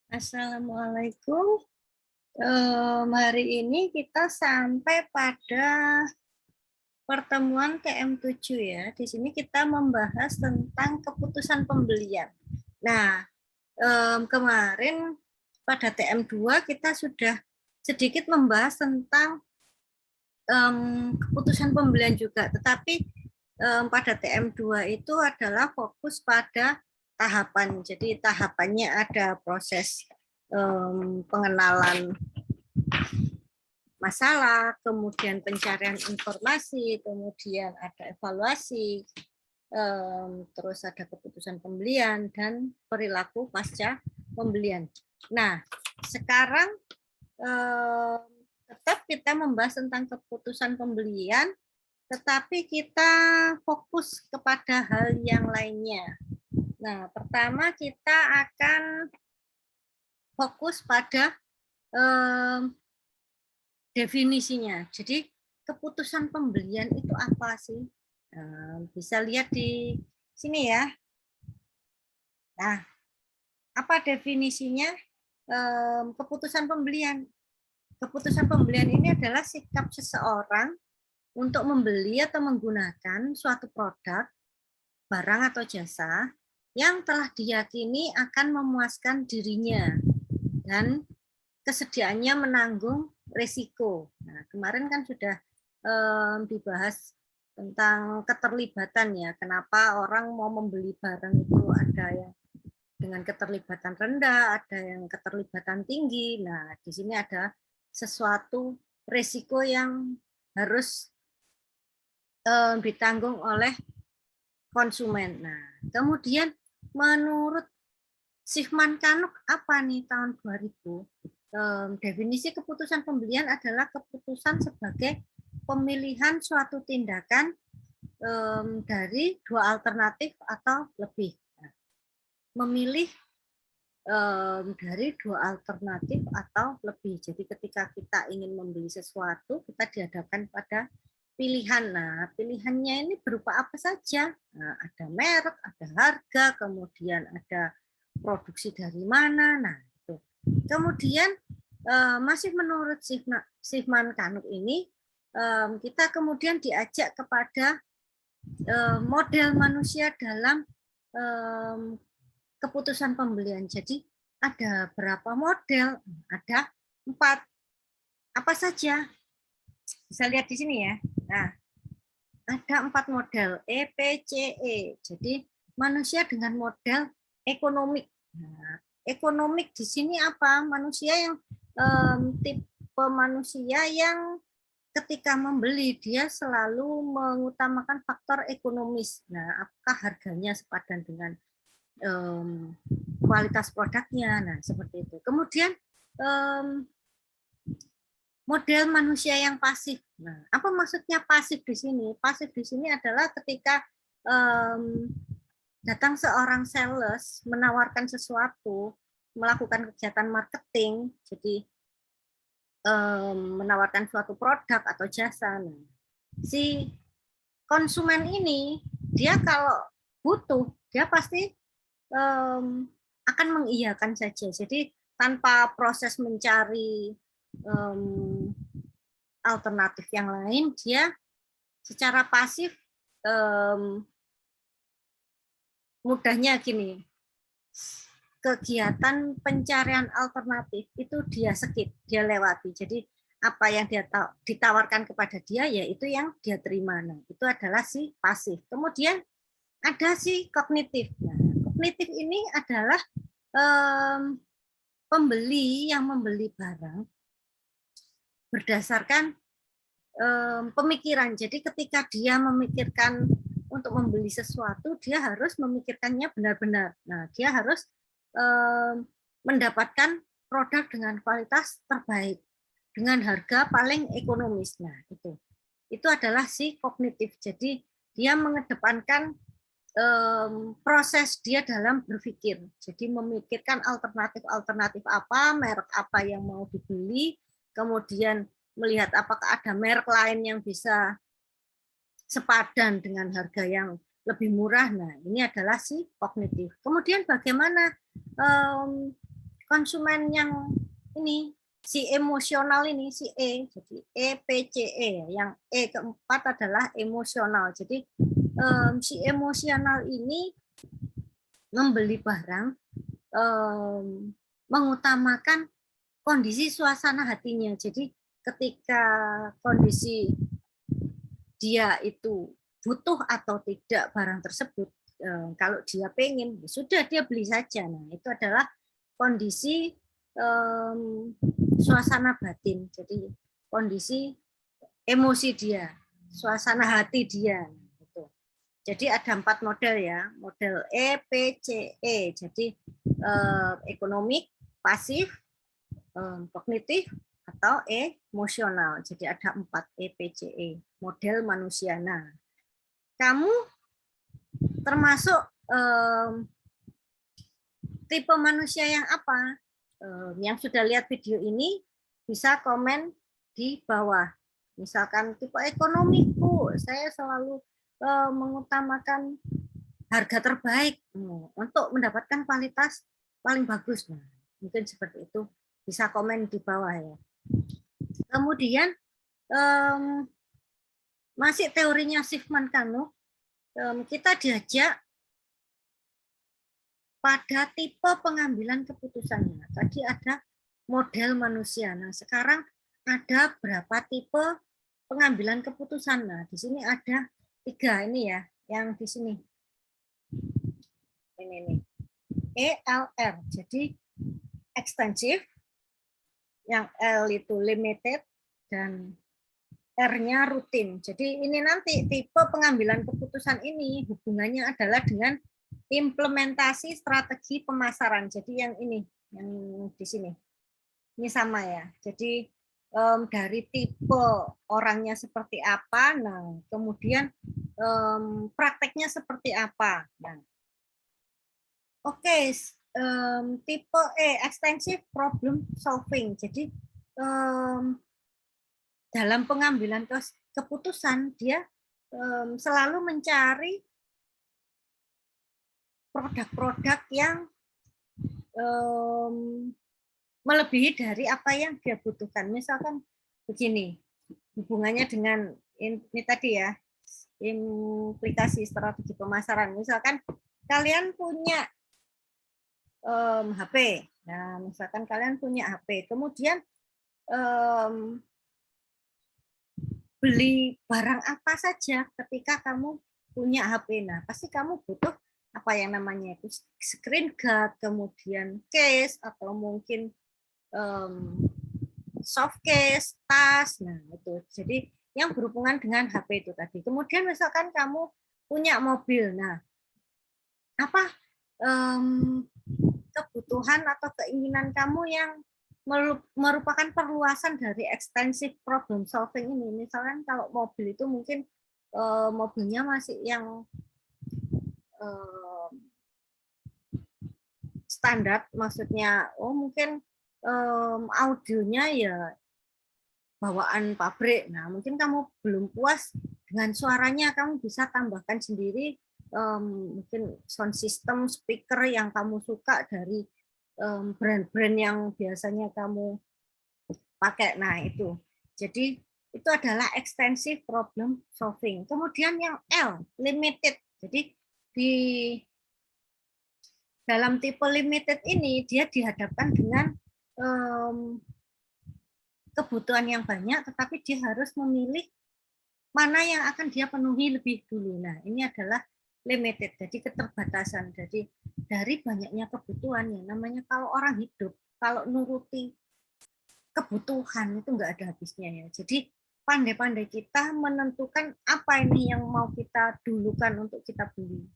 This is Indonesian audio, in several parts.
Assalamualaikum. Hari ini kita sampai pada pertemuan TM7 ya. Di sini kita membahas tentang keputusan pembelian. Nah, kemarin pada TM2 kita sudah sedikit membahas tentang keputusan pembelian juga. Tetapi pada TM2 itu adalah fokus pada tahapan. Jadi tahapannya ada proses pengenalan masalah, kemudian pencarian informasi, kemudian ada evaluasi, terus ada keputusan pembelian dan perilaku pasca pembelian. Nah, sekarang tetap kita membahas tentang keputusan pembelian, tetapi kita fokus kepada hal yang lainnya. Nah, pertama kita akan fokus pada definisinya. Jadi keputusan pembelian itu apa sih? Bisa lihat di sini ya. Nah, apa definisinya keputusan pembelian? Keputusan pembelian ini adalah sikap seseorang untuk membeli atau menggunakan suatu produk, barang atau jasa yang telah diyakini akan memuaskan dirinya dan kesediaannya menanggung risiko. Nah, kemarin kan sudah dibahas tentang keterlibatan ya. Kenapa orang mau membeli barang itu ada yang dengan keterlibatan rendah, ada yang keterlibatan tinggi. Nah, di sini ada sesuatu risiko yang harus ditanggung oleh konsumen. Nah, kemudian menurut Sigmund Canuck apa nih tahun 2000? Definisi keputusan pembelian adalah keputusan sebagai pemilihan suatu tindakan dari dua alternatif atau lebih. Memilih dari dua alternatif atau lebih. Jadi ketika kita ingin membeli sesuatu, kita dihadapkan pada pilihan. Nah, pilihannya ini berupa apa saja? Nah, ada merek, ada harga, kemudian ada produksi dari mana. Nah, itu. Kemudian masih menurut Sigmund Canuck ini, kita kemudian diajak kepada model manusia dalam keputusan pembelian. Jadi ada berapa model? Ada 4. Apa saja? Bisa lihat di sini ya. Nah, ada 4 model EPCE. Jadi manusia dengan model ekonomik. Nah, ekonomik di sini apa? Manusia yang tipe manusia yang ketika membeli dia selalu mengutamakan faktor ekonomis. Nah, apakah harganya sepadan dengan kualitas produknya? Nah, seperti itu. Kemudian model manusia yang pasif. Nah, apa maksudnya pasif di sini? Pasif di sini adalah ketika datang seorang sales menawarkan sesuatu, melakukan kegiatan marketing, jadi menawarkan suatu produk atau jasa. Nah, si konsumen ini dia kalau butuh dia pasti akan mengiyakan saja. Jadi tanpa proses mencari alternatif yang lain, dia secara pasif mudahnya gini, kegiatan pencarian alternatif itu dia skip, dia lewati. Jadi apa yang dia ditawarkan kepada dia, ya itu yang dia terima. Nah, itu adalah si pasif. Kemudian ada si kognitif. Nah, kognitif ini adalah pembeli yang membeli barang berdasarkan pemikiran. Jadi ketika dia memikirkan untuk membeli sesuatu, dia harus memikirkannya benar-benar. Nah, dia harus mendapatkan produk dengan kualitas terbaik, dengan harga paling ekonomis. Nah, itu adalah si kognitif. Jadi dia mengedepankan proses dia dalam berpikir. Jadi memikirkan alternatif apa, merek apa yang mau dibeli, kemudian melihat apakah ada merek lain yang bisa sepadan dengan harga yang lebih murah. Nah, ini adalah si kognitif. Kemudian bagaimana konsumen yang ini, si emosional ini, si E, jadi EPCE, yang E keempat adalah emosional. Jadi si emosional ini membeli barang mengutamakan kondisi suasana hatinya. Jadi ketika kondisi dia itu butuh atau tidak barang tersebut, kalau dia pengen, sudah dia beli saja. Nah, itu adalah kondisi suasana batin. Jadi kondisi emosi dia, suasana hati dia. Gitu. Jadi ada 4 model ya, model EPCE. Jadi ekonomik, pasif, kognitif, atau emosional. Jadi ada 4 EPCE, model manusia. Nah, kamu termasuk tipe manusia yang apa? Yang sudah lihat video ini bisa komen di bawah. Misalkan tipe ekonomi, Bu, saya selalu mengutamakan harga terbaik untuk mendapatkan kualitas paling bagus. Nah, mungkin seperti itu, bisa komen di bawah ya. Kemudian masih teorinya Sigmund Kanu, kita diajak pada tipe pengambilan keputusannya. Tadi ada model manusia. Nah, sekarang ada berapa tipe pengambilan keputusan. Nah, di sini ada 3 ini ya, yang di sini. Ini nih. ELR. Jadi extensive, yang L itu limited, dan R-nya rutin. Jadi ini nanti tipe pengambilan keputusan ini hubungannya adalah dengan implementasi strategi pemasaran. Jadi yang ini, yang di sini. Ini sama ya. Jadi dari tipe orangnya seperti apa, nah kemudian prakteknya seperti apa. Nah, oke, tipe E, extensive problem solving. Jadi dalam pengambilan keputusan dia selalu mencari produk-produk yang melebihi dari apa yang dia butuhkan. Misalkan begini, hubungannya dengan ini tadi ya, implikasi strategi pemasaran. Misalkan kalian punya HP, nah misalkan kalian punya HP, kemudian beli barang apa saja ketika kamu punya HP. Nah, pasti kamu butuh apa yang namanya itu screen guard, kemudian case, atau mungkin soft case, tas. Nah, itu. Jadi yang berhubungan dengan HP itu tadi. Kemudian misalkan kamu punya mobil. Nah, apa kebutuhan atau keinginan kamu yang merupakan perluasan dari extensive problem solving ini. Misalkan kalau mobil itu mungkin mobilnya masih yang standar, maksudnya mungkin audionya ya bawaan pabrik. Nah, mungkin kamu belum puas dengan suaranya, kamu bisa tambahkan sendiri mungkin sound system, speaker yang kamu suka dari brand-brand yang biasanya kamu pakai. Nah, itu. Jadi, itu adalah extensive problem solving. Kemudian yang L, limited. Jadi, di dalam tipe limited ini, dia dihadapkan dengan kebutuhan yang banyak, tetapi dia harus memilih mana yang akan dia penuhi lebih dulu. Nah, ini adalah limited, jadi keterbatasan. Jadi dari banyaknya kebutuhan, ya namanya kalau orang hidup, kalau nuruti kebutuhan itu nggak ada habisnya ya. Jadi pandai-pandai kita menentukan apa ini yang mau kita dulukan untuk kita beli.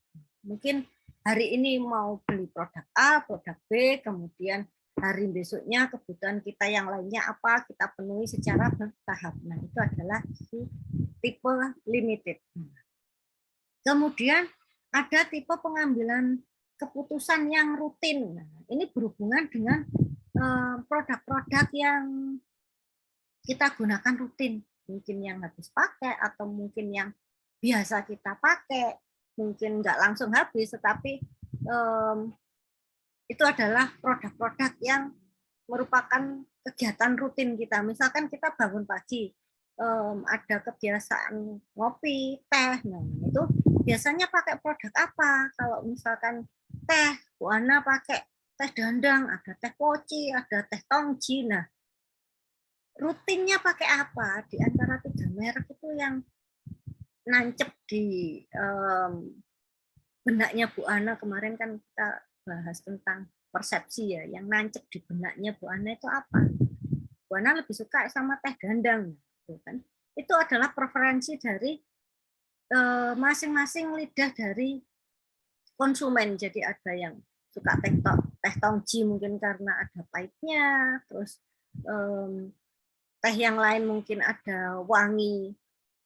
Mungkin hari ini mau beli produk A, produk B, kemudian hari besoknya kebutuhan kita yang lainnya apa, kita penuhi secara bertahap. Nah, itu adalah tipe limited. Kemudian ada tipe pengambilan keputusan yang rutin. Nah, ini berhubungan dengan produk-produk yang kita gunakan rutin. Mungkin yang habis pakai atau mungkin yang biasa kita pakai. Mungkin nggak langsung habis, tetapi itu adalah produk-produk yang merupakan kegiatan rutin kita. Misalkan kita bangun pagi, ada kebiasaan ngopi, teh, nah itu biasanya pakai produk apa? Kalau misalkan teh, Bu Ana pakai teh dandang, ada teh poci, ada teh tongji. Nah, rutinnya pakai apa? Di antara 3 merek itu yang nancep di benaknya Bu Ana kemarin kan kita bahas tentang persepsi ya, yang nancep di benaknya Bu Ana itu apa? Bu Ana lebih suka sama teh gandang, gitu kan? Itu adalah preferensi dari masing-masing lidah dari konsumen. Jadi ada yang suka teh tongji mungkin karena ada pahitnya, terus teh yang lain mungkin ada wangi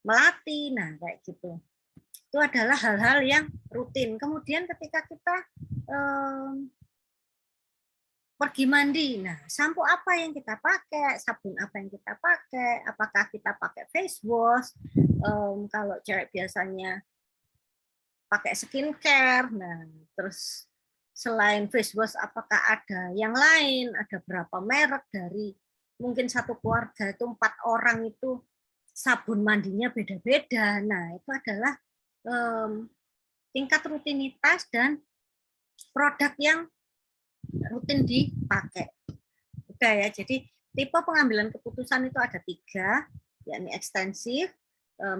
melati, nah kayak gitu. Itu adalah hal-hal yang rutin. Kemudian ketika kita pergi mandi, nah sampo apa yang kita pakai, sabun apa yang kita pakai, apakah kita pakai face wash, kalau cewek biasanya pakai skincare, nah terus selain face wash apakah ada yang lain, ada berapa merek dari mungkin satu keluarga itu 4 orang itu sabun mandinya beda-beda, nah itu adalah tingkat rutinitas dan produk yang rutin dipakai. Udah ya, jadi tipe pengambilan keputusan itu ada 3, yakni ekstensif,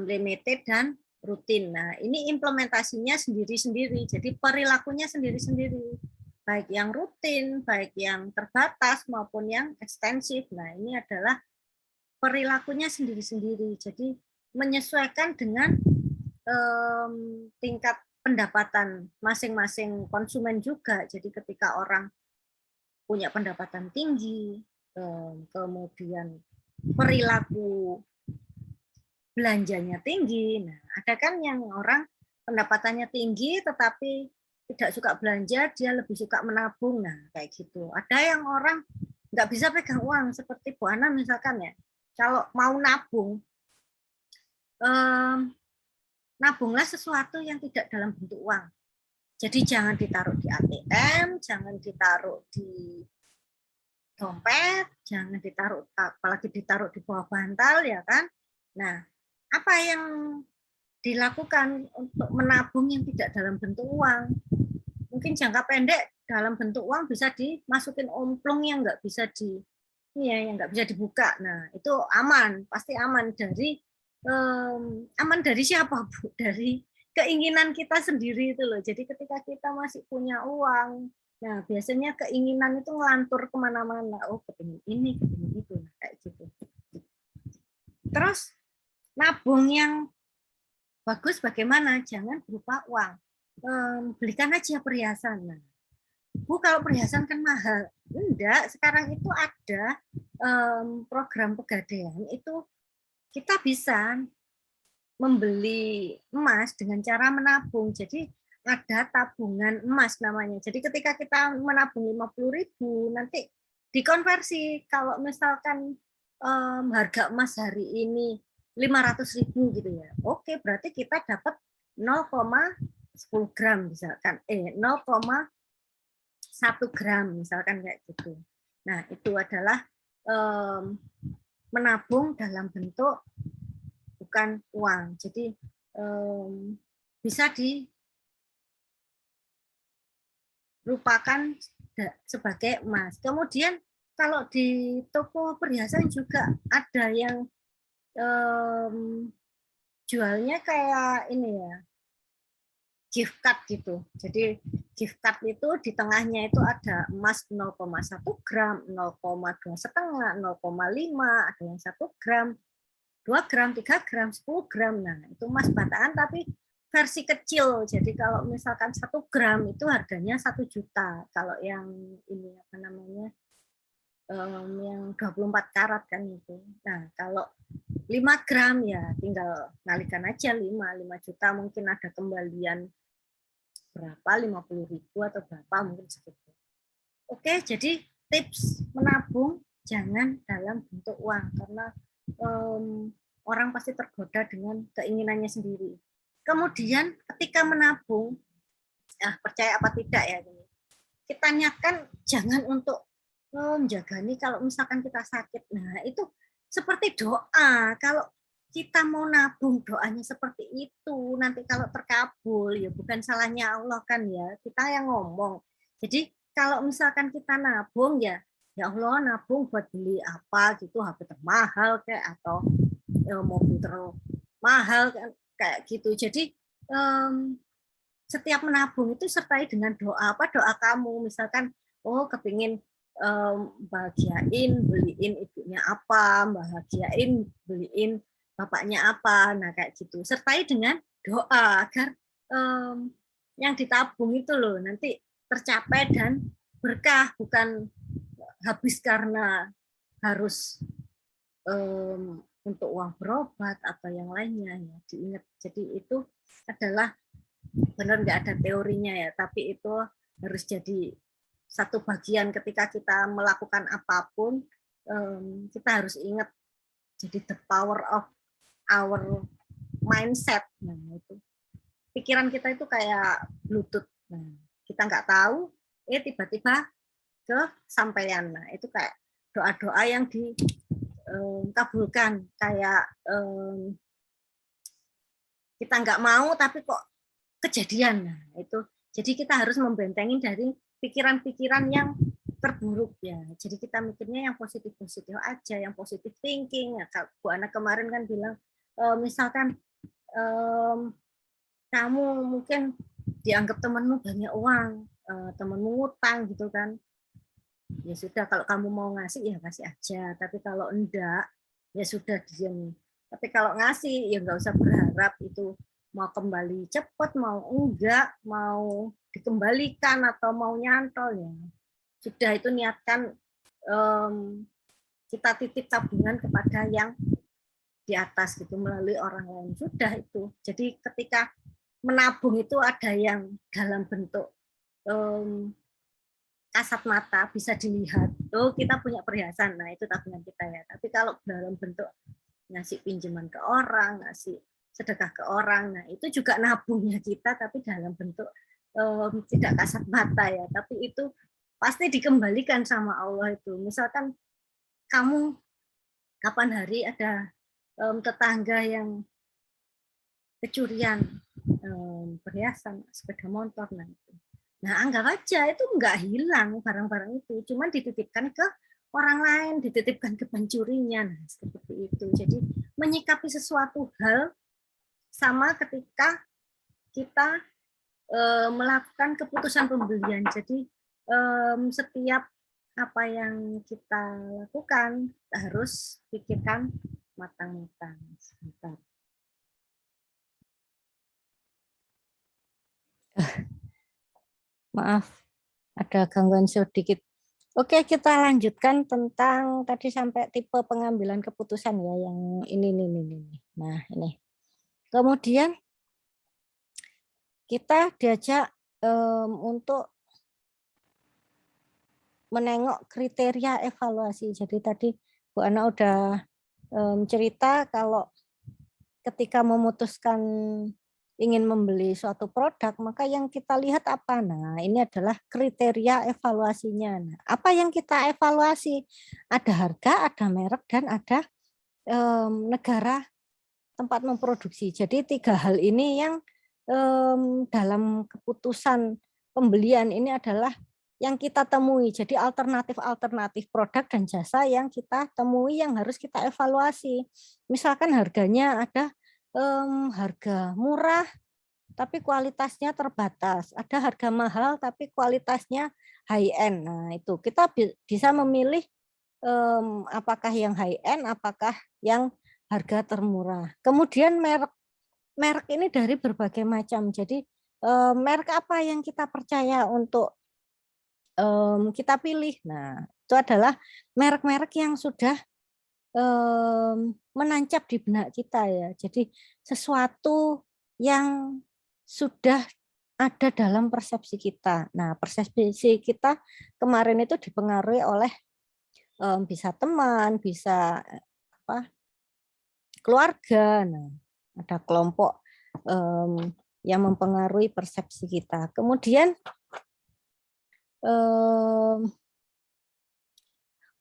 limited, dan rutin. Nah, ini implementasinya sendiri-sendiri, jadi perilakunya sendiri-sendiri. Baik yang rutin, baik yang terbatas, maupun yang ekstensif. Nah, ini adalah perilakunya sendiri-sendiri. Jadi, menyesuaikan dengan tingkat pendapatan masing-masing konsumen juga. Jadi ketika orang punya pendapatan tinggi, kemudian perilaku belanjanya tinggi. Nah, ada kan yang orang pendapatannya tinggi tetapi tidak suka belanja, dia lebih suka menabung. Nah, kayak gitu. Ada yang orang nggak bisa pegang uang, seperti Bu Ana misalkan ya. Kalau mau nabung, nabunglah sesuatu yang tidak dalam bentuk uang. Jadi jangan ditaruh di ATM, jangan ditaruh di dompet, jangan ditaruh, apalagi ditaruh di bawah bantal ya kan. Nah, apa yang dilakukan untuk menabung yang tidak dalam bentuk uang? Mungkin jangka pendek dalam bentuk uang bisa dimasukin omplung yang nggak bisa yang nggak bisa dibuka. Nah, itu aman, pasti aman dari siapa, Bu? Dari keinginan kita sendiri itu loh. Jadi ketika kita masih punya uang, nah biasanya keinginan itu ngelantur kemana-mana. Oh, kepingin ini, kepingin itu, nah, kayak gitu. Terus nabung yang bagus bagaimana? Jangan berupa uang. Belikan aja perhiasan. Nah, Bu, kalau perhiasan kan mahal. Enggak, sekarang itu ada program pegadaian itu kita bisa membeli emas dengan cara menabung. Jadi ada tabungan emas namanya. Jadi ketika kita menabung 50.000, nanti dikonversi. Kalau misalkan harga emas hari ini 500.000 gitu ya. Oke, berarti kita dapat 0,10 gram misalkan. 0,1 gram misalkan kayak gitu. Nah, itu adalah menabung dalam bentuk bukan uang. Jadi bisa dirupakan sebagai emas. Kemudian kalau di toko perhiasan juga ada yang jualnya kayak ini ya, gift card gitu. Jadi gift card itu di tengahnya itu ada emas 0,1 gram, 0,2,5, 0,5, ada yang 1 gram, 2 gram, 3 gram, 10 gram. Nah, itu emas batangan tapi versi kecil. Jadi kalau misalkan 1 gram itu harganya 1 juta. Kalau yang ini apa namanya? Yang 24 karat kan itu. Nah, kalau 5 gram ya tinggal kalikan aja 5 juta mungkin ada kembalian berapa, 50.000 atau berapa mungkin segitu. Oke, jadi tips menabung jangan dalam bentuk uang karena orang pasti tergoda dengan keinginannya sendiri. Kemudian ketika menabung, percaya apa tidak ya, kita niatkan jangan untuk menjaga nih kalau misalkan kita sakit. Nah, itu seperti doa. Kalau kita mau nabung doanya seperti itu, nanti kalau terkabul ya bukan salahnya Allah kan ya, kita yang ngomong. Jadi kalau misalkan kita nabung ya Allah nabung buat beli apa gitu, HP termahal kayak atau mobil termahal kayak gitu. Jadi setiap menabung itu sertai dengan doa. Apa doa kamu? Misalkan kepingin bahagiain, beliin ibunya apa, bahagiain, beliin bapaknya apa, nah kayak gitu. Sertai dengan doa agar yang ditabung itu loh nanti tercapai dan berkah, bukan habis karena harus untuk uang berobat atau yang lainnya ya. Diingat. Jadi itu adalah benar nggak ada teorinya ya, tapi itu harus jadi satu bagian ketika kita melakukan apapun, kita harus ingat jadi the power of our mindset. Nah, itu pikiran kita itu kayak Bluetooth. Nah, kita nggak tahu, tiba-tiba kesampaian. Nah, itu kayak doa-doa yang dikabulkan, kayak kita nggak mau tapi kok kejadian. Nah, itu jadi kita harus membentengi dari pikiran-pikiran yang terburuk ya. Jadi kita mikirnya yang positif-positif aja, yang positif thinking. Ya, Bu Ana kemarin kan bilang, misalkan kamu mungkin dianggap temanmu banyak uang, temanmu ngutang gitu kan. Ya sudah, kalau kamu mau ngasih ya kasih aja. Tapi kalau enggak, ya sudah diam. Tapi kalau ngasih ya nggak usah berharap itu mau kembali cepat, mau enggak, mau dikembalikan atau mau nyantol ya. Sudah itu niatkan kita titip tabungan kepada yang di atas gitu melalui orang lain. Sudah itu. Jadi ketika menabung itu ada yang dalam bentuk kasat mata bisa dilihat. Kita punya perhiasan. Nah, itu tabungan kita ya. Tapi kalau dalam bentuk ngasih pinjaman ke orang, ngasih sedekah ke orang, nah itu juga nabungnya kita tapi dalam bentuk tidak kasat mata ya, tapi itu pasti dikembalikan sama Allah itu. Misalkan kamu kapan hari ada tetangga yang kecurian perhiasan, sepeda motor, nah anggap aja itu nggak hilang barang-barang itu, cuma dititipkan ke orang lain, dititipkan ke pencurinya, nah seperti itu. Jadi menyikapi sesuatu hal sama ketika kita melakukan keputusan pembelian. Jadi setiap apa yang kita lakukan harus pikirkan matang-matang. Sebentar. Maaf, ada gangguan sedikit. Oke, kita lanjutkan tentang tadi sampai tipe pengambilan keputusan ya, yang ini. Nah, ini. Kemudian kita diajak untuk menengok kriteria evaluasi. Jadi tadi Bu Ana udah cerita kalau ketika memutuskan ingin membeli suatu produk, maka yang kita lihat apa? Nah, ini adalah kriteria evaluasinya. Nah, apa yang kita evaluasi? Ada harga, ada merek, dan ada negara tempat memproduksi. Jadi 3 hal ini yang dalam keputusan pembelian ini adalah yang kita temui. Jadi alternatif produk dan jasa yang kita temui yang harus kita evaluasi. Misalkan harganya ada harga murah tapi kualitasnya terbatas. Ada harga mahal tapi kualitasnya high end. Nah, itu kita bisa memilih apakah yang high end, apakah yang harga termurah. Kemudian merek ini dari berbagai macam. Jadi merek apa yang kita percaya untuk kita pilih. Nah, itu adalah merek-merek yang sudah menancap di benak kita ya. Jadi sesuatu yang sudah ada dalam persepsi kita. Nah, persepsi kita kemarin itu dipengaruhi oleh bisa teman, bisa keluarga. Nah, ada kelompok yang mempengaruhi persepsi kita. Kemudian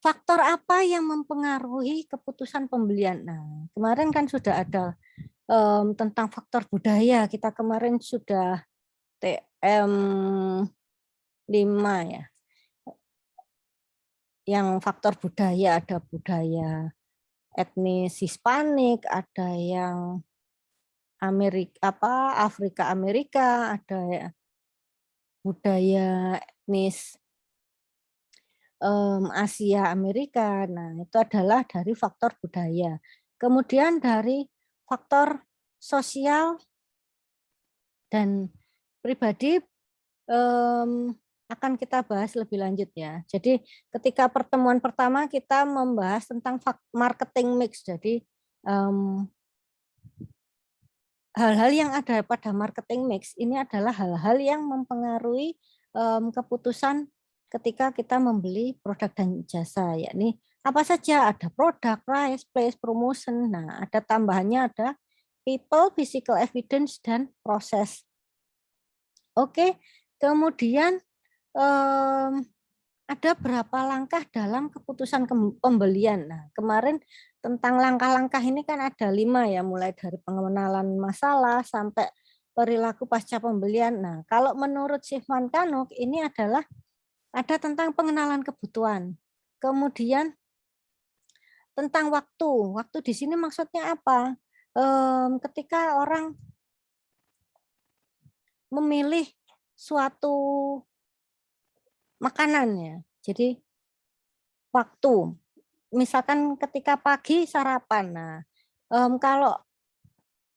faktor apa yang mempengaruhi keputusan pembelian? Nah, kemarin kan sudah ada tentang faktor budaya. Kita kemarin sudah TM 5 ya. Yang faktor budaya, ada budaya etnis Hispanik, ada yang Afrika Amerika, ada budaya etnis Asia Amerika. Nah, itu adalah dari faktor budaya. Kemudian dari faktor sosial dan pribadi akan kita bahas lebih lanjut ya. Jadi ketika pertemuan pertama kita membahas tentang marketing mix. Jadi hal-hal yang ada pada marketing mix ini adalah hal-hal yang mempengaruhi keputusan ketika kita membeli produk dan jasa, yakni apa saja, ada produk, price, place, promotion. Nah, ada tambahannya, ada people, physical evidence, dan proses. Oke, kemudian ada berapa langkah dalam keputusan pembelian. Nah, kemarin tentang langkah-langkah ini kan ada 5 ya, mulai dari pengenalan masalah sampai perilaku pasca pembelian. Nah, kalau menurut Shifman Kanuk ini adalah ada tentang pengenalan kebutuhan. Kemudian tentang waktu. Waktu di sini maksudnya apa? Ketika orang memilih suatu makanan ya. Jadi waktu. Misalkan ketika pagi sarapan. Nah, kalau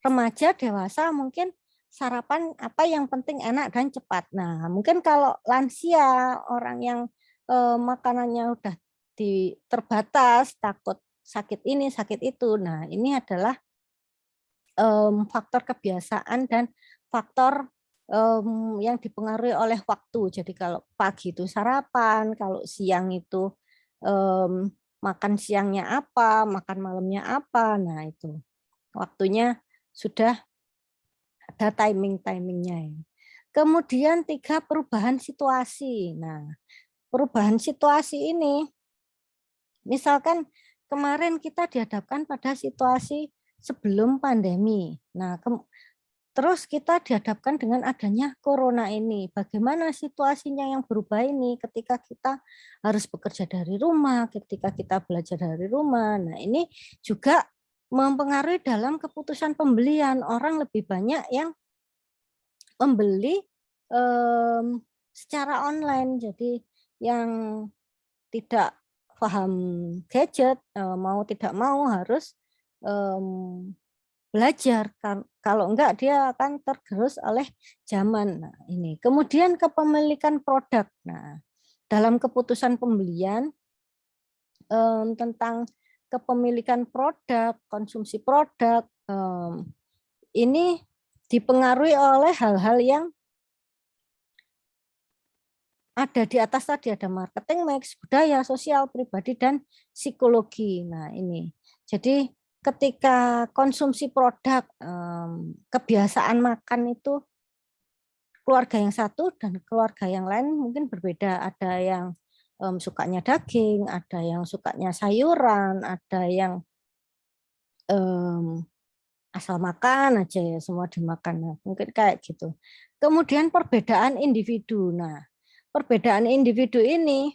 remaja dewasa mungkin sarapan apa yang penting enak dan cepat. Nah, mungkin kalau lansia, orang yang makanannya udah terbatas, takut sakit ini, sakit itu. Nah, ini adalah faktor kebiasaan dan faktor yang dipengaruhi oleh waktu. Jadi kalau pagi itu sarapan, kalau siang itu makan siangnya apa, makan malamnya apa. Nah, itu waktunya sudah ada timing-timingnya ya. Kemudian 3, perubahan situasi. Nah, perubahan situasi ini, misalkan kemarin kita dihadapkan pada situasi sebelum pandemi. Nah, terus kita dihadapkan dengan adanya corona ini. Bagaimana situasinya yang berubah ini ketika kita harus bekerja dari rumah, ketika kita belajar dari rumah. Nah, ini juga mempengaruhi dalam keputusan pembelian. Orang lebih banyak yang membeli secara online. Jadi yang tidak paham gadget, mau tidak mau harus belajar. Kalau enggak dia akan tergerus oleh zaman. Nah, ini. Kemudian kepemilikan produk. Nah, dalam keputusan pembelian tentang kepemilikan produk, konsumsi produk, ini dipengaruhi oleh hal-hal yang ada di atas tadi, ada marketing mix, budaya, sosial, pribadi, dan psikologi. Nah, ini. Jadi ketika konsumsi produk, kebiasaan makan itu keluarga yang satu dan keluarga yang lain mungkin berbeda. Ada yang sukanya daging, ada yang sukanya sayuran, ada yang asal makan aja ya, semua dimakan. Nah, mungkin kayak gitu. Kemudian perbedaan individu. Nah, perbedaan individu ini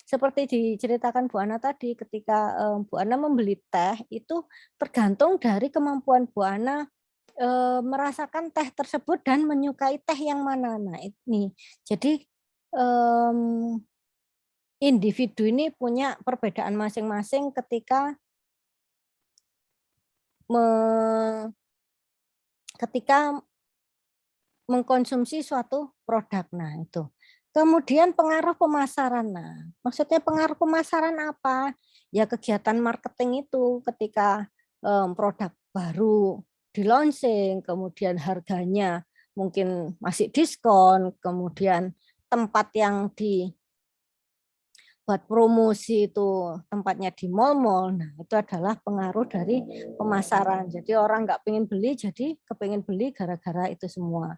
seperti diceritakan Bu Ana tadi, ketika Bu Ana membeli teh itu tergantung dari kemampuan Bu Ana merasakan teh tersebut dan menyukai teh yang mana. Nah, ini jadi individu ini punya perbedaan masing-masing ketika mengkonsumsi suatu produk. Nah, itu. Kemudian pengaruh pemasaran. Nah, maksudnya pengaruh pemasaran apa? Ya kegiatan marketing itu ketika produk baru di launching, kemudian harganya mungkin masih diskon, kemudian tempat yang buat promosi itu tempatnya di mall-mall. Nah, itu adalah pengaruh dari pemasaran. Jadi orang nggak pengen beli, jadi kepengen beli gara-gara itu semua.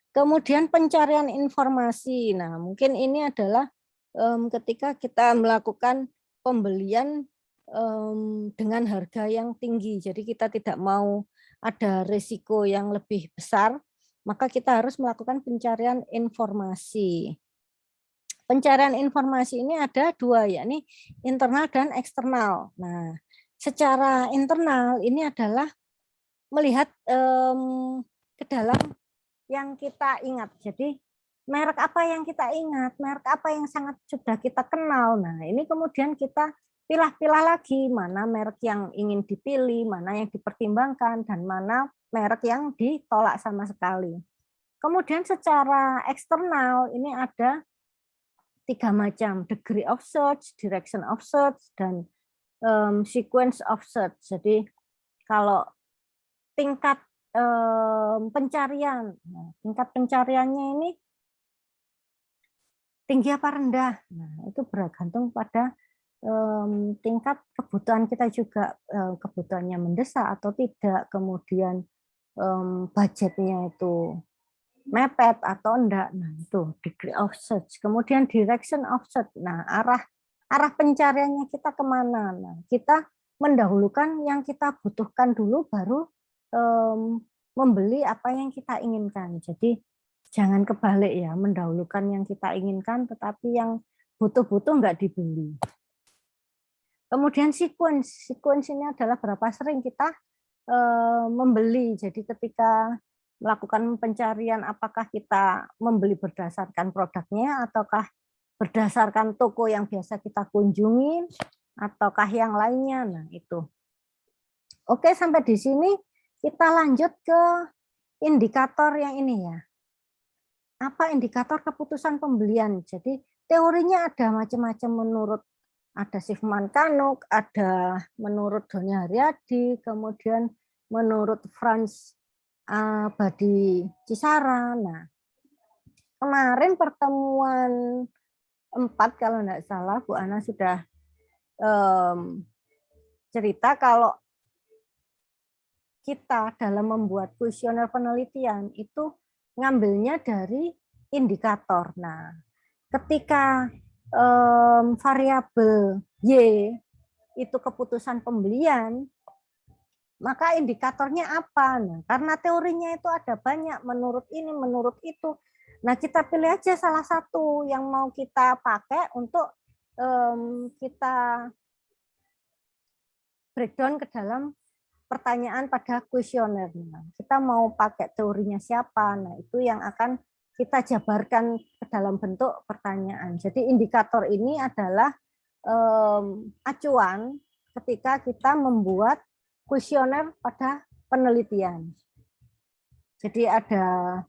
Kemudian pencarian informasi. Nah, mungkin ini adalah ketika kita melakukan pembelian dengan harga yang tinggi. Jadi kita tidak mau ada risiko yang lebih besar, maka kita harus melakukan pencarian informasi. Pencarian informasi ini ada dua, yakni internal dan eksternal. Nah, secara internal ini adalah melihat ke dalam yang kita ingat. Jadi merek apa yang kita ingat, merek apa yang sangat sudah kita kenal. Nah, ini kemudian kita pilah-pilah lagi mana merek yang ingin dipilih, mana yang dipertimbangkan, dan mana merek yang ditolak sama sekali. Kemudian secara eksternal ini ada 3 macam, degree of search, direction of search, dan sequence of search. Jadi kalau tingkat pencarian, tingkat pencariannya ini tinggi apa rendah. Nah, itu bergantung pada tingkat kebutuhan kita juga, kebutuhannya mendesak atau tidak, kemudian budgetnya itu mepet atau enggak. Nah, itu degree of search. Kemudian direction of search. Nah, arah pencariannya kita kemana. Nah, kita mendahulukan yang kita butuhkan dulu, baru membeli apa yang kita inginkan. Jadi jangan kebalik ya, mendahulukan yang kita inginkan, tetapi yang butuh-butuh enggak dibeli. Kemudian sequence ini adalah berapa sering kita membeli. Jadi ketika melakukan pencarian, apakah kita membeli berdasarkan produknya, ataukah berdasarkan toko yang biasa kita kunjungi, ataukah yang lainnya. Nah, itu. Oke, sampai di sini kita lanjut ke indikator yang ini ya. Apa indikator keputusan pembelian? Jadi teorinya ada macam-macam, menurut ada Sigmund Kanuk, ada menurut Doni Haryadi, kemudian menurut Franz Badi Cisara. Nah, kemarin pertemuan 4 kalau enggak salah Bu Ana sudah cerita kalau kita dalam membuat kuesioner penelitian itu ngambilnya dari indikator. Nah, ketika variabel Y itu keputusan pembelian, maka indikatornya apa? Nah, karena teorinya itu ada banyak, menurut ini, menurut itu. Nah, kita pilih aja salah satu yang mau kita pakai untuk kita breakdown ke dalam pertanyaan pada kuesioner. Nah, kita mau pakai teorinya siapa? Nah, itu yang akan kita jabarkan ke dalam bentuk pertanyaan. Jadi indikator ini adalah acuan ketika kita membuat kuesioner pada penelitian. Jadi ada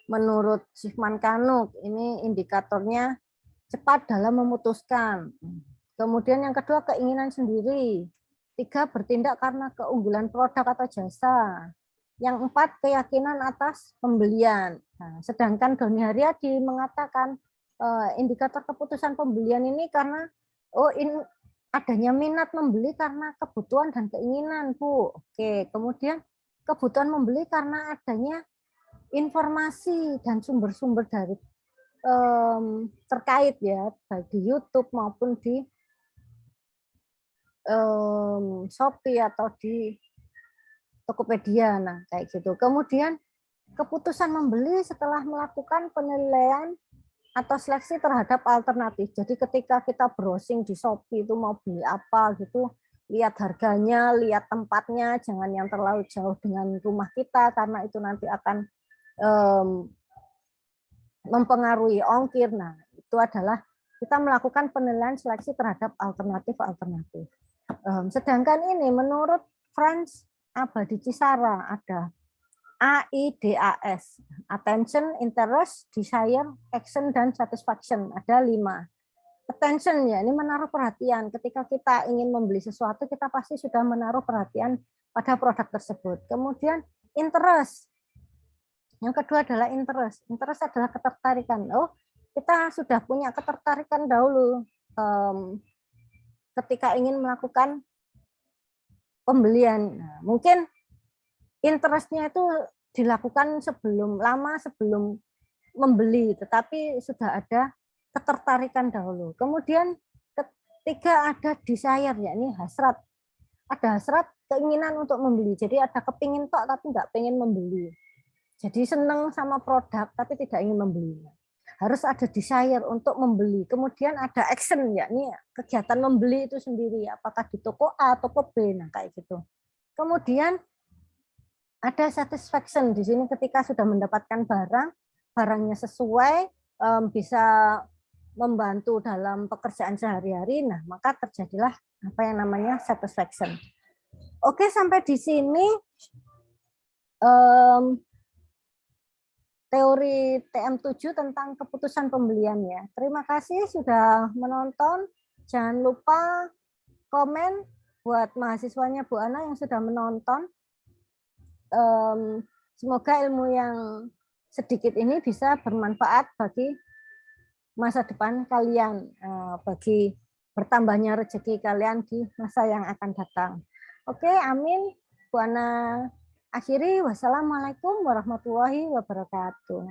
menurut Sigmund Kanuk, ini indikatornya cepat dalam memutuskan. Kemudian yang kedua keinginan sendiri. 3 bertindak karena keunggulan produk atau jasa. Yang 4 keyakinan atas pembelian. Nah, sedangkan Doni Haryadi mengatakan indikator keputusan pembelian ini karena adanya minat membeli karena kebutuhan dan keinginan, Bu. Oke, kemudian kebutuhan membeli karena adanya informasi dan sumber-sumber dari terkait ya, baik di YouTube maupun di Shopee atau di Tokopedia. Nah, kayak gitu. Kemudian keputusan membeli setelah melakukan penilaian atau seleksi terhadap alternatif. Jadi ketika kita browsing di Shopee itu mau beli apa gitu, lihat harganya, lihat tempatnya, jangan yang terlalu jauh dengan rumah kita karena itu nanti akan mempengaruhi ongkir. Nah, itu adalah kita melakukan penilaian seleksi terhadap alternatif-alternatif. Sedangkan ini menurut Franz Badi Cisara ada AIDS, attention, interest, desire, action, dan satisfaction. Ada 5. Attention ya, ini menaruh perhatian. Ketika kita ingin membeli sesuatu, kita pasti sudah menaruh perhatian pada produk tersebut. Kemudian interest. Yang kedua adalah interest. Interest adalah ketertarikan. Oh, kita sudah punya ketertarikan dahulu ketika ingin melakukan pembelian. Nah, mungkin interestnya itu dilakukan sebelum membeli, tetapi sudah ada ketertarikan dahulu. Kemudian ketiga ada desire, yakni hasrat. Ada hasrat, keinginan untuk membeli. Jadi ada kepingin tok tapi nggak pengen membeli. Jadi senang sama produk tapi tidak ingin membelinya. Harus ada desire untuk membeli. Kemudian ada action, yakni kegiatan membeli itu sendiri. Apakah di toko A, toko B, nah kayak gitu. Kemudian ada satisfaction di sini ketika sudah mendapatkan barang, barangnya sesuai, bisa membantu dalam pekerjaan sehari-hari, nah maka terjadilah apa yang namanya satisfaction. Oke, sampai di sini teori TM7 tentang keputusan pembelian ya. Terima kasih sudah menonton. Jangan lupa komen buat mahasiswanya Bu Ana yang sudah menonton. Semoga ilmu yang sedikit ini bisa bermanfaat bagi masa depan kalian, bagi bertambahnya rezeki kalian di masa yang akan datang. Oke, amin. Bu Ana akhiri, wassalamualaikum warahmatullahi wabarakatuh.